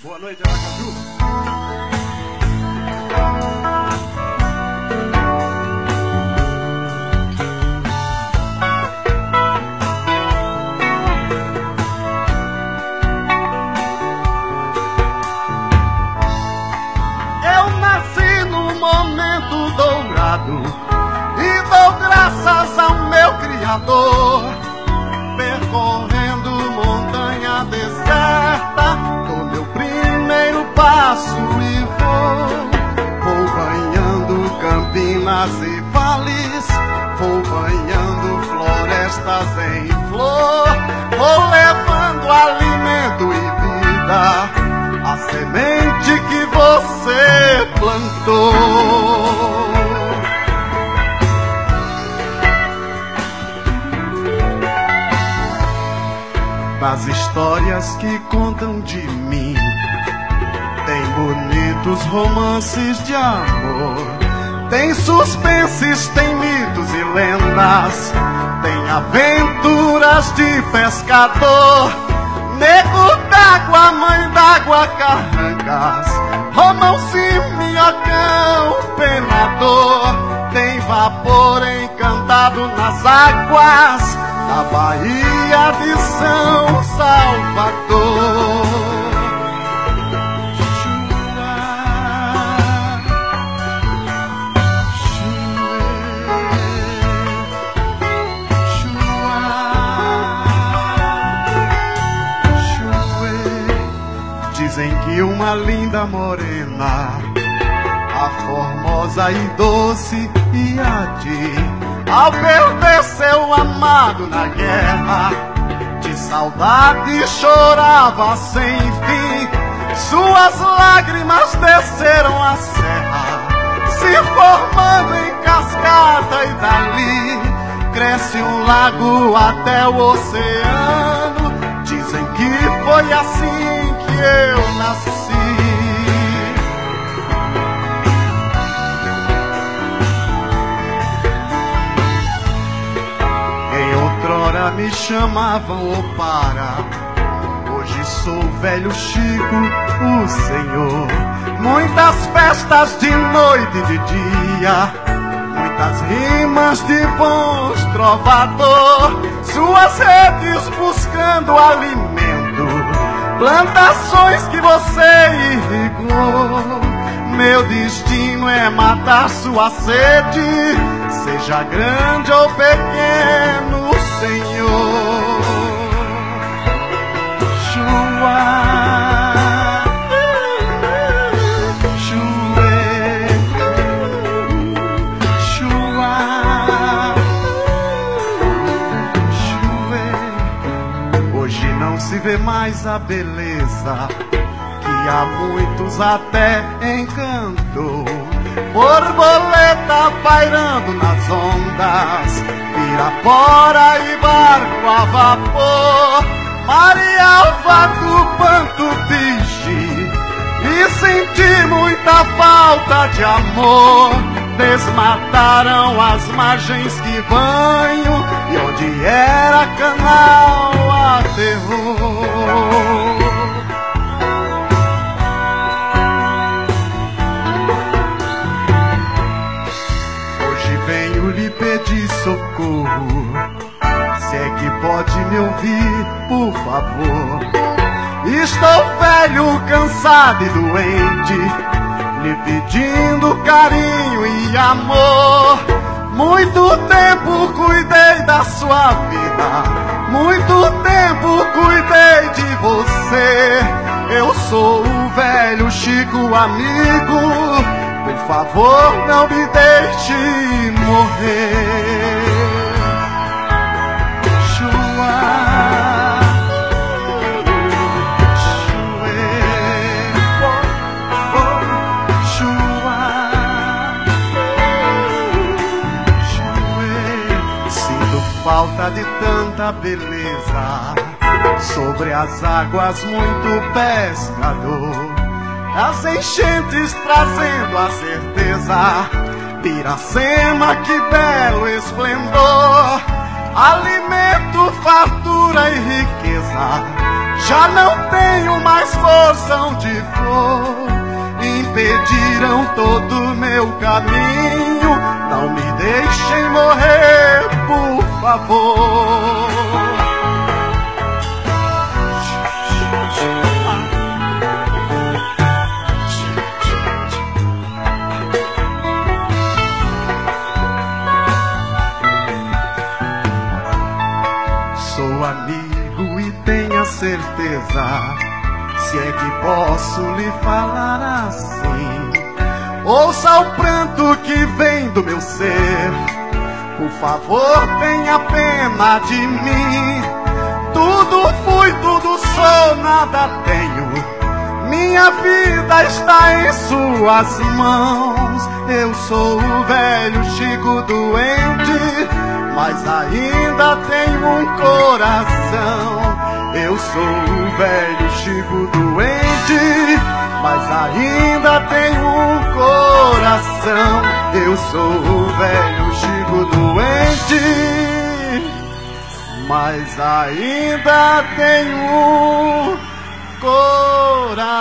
Boa noite, Aracaju. Eu nasci num momento dourado e dou graças ao meu Criador. Percorrendo montanha deserta, dou meu primeiro passo e vou banhando campinas e vales, vou banhando florestas em flor, vou levando alimento e vida, a semente que você plantou. Das histórias que contam de mim, tem bonitos romances de amor, tem suspenses, tem mitos e lendas, tem aventuras de pescador, nego d'água, mãe d'água, carrancas, romance, minhocão, penador, tem vapor encantado nas águas da Bahia de São Salvador. Dizem que uma linda morena, a formosa e doce Iade, ao perder seu amado na guerra, de saudade chorava sem fim. Suas lágrimas desceram a serra, se formando em cascata, e dali cresce um lago até o oceano. Dizem que foi assim que eu nasci. Outrora me chamavam Opara, hoje sou velho Chico, o Senhor. Muitas festas de noite e de dia, muitas rimas de bons trovador, suas redes buscando alimento, plantações que você irrigou. Meu destino é matar sua sede, seja grande ou pequeno, Senhor. Chua, chue, chua, chue. Hoje não se vê mais a beleza que há muitos até encantou. Borboleta pairando nas ondas, Pirapora e barco a vapor, Marialva do Panto Piche, e senti muita falta de amor. Desmataram as margens que banho, e onde era canal aterrou. Venho lhe pedir socorro, se é que pode me ouvir, por favor. Estou velho, cansado e doente, lhe pedindo carinho e amor. Muito tempo cuidei da sua vida, muito tempo cuidei de você. Eu sou o velho Chico amigo, por favor, não me deixe morrer. Chua, chue, chua, chue. Sinto falta de tanta beleza, sobre as águas muito pescador. As enchentes trazendo a certeza, Piracema, que belo esplendor. Alimento, fartura e riqueza, já não tenho mais força coração de flor, impediram todo meu caminho. Não me deixem morrer, por favor. Sou amigo e tenha certeza, se é que posso lhe falar assim. Ouça o pranto que vem do meu ser, por favor tenha pena de mim. Tudo fui, tudo sou, nada tenho, minha vida está em suas mãos. Eu sou o velho Chico doente, mas ainda tenho um coração. Eu sou o velho Chico doente, mas ainda tenho um coração. Eu sou o velho Chico doente, mas ainda tenho um coração.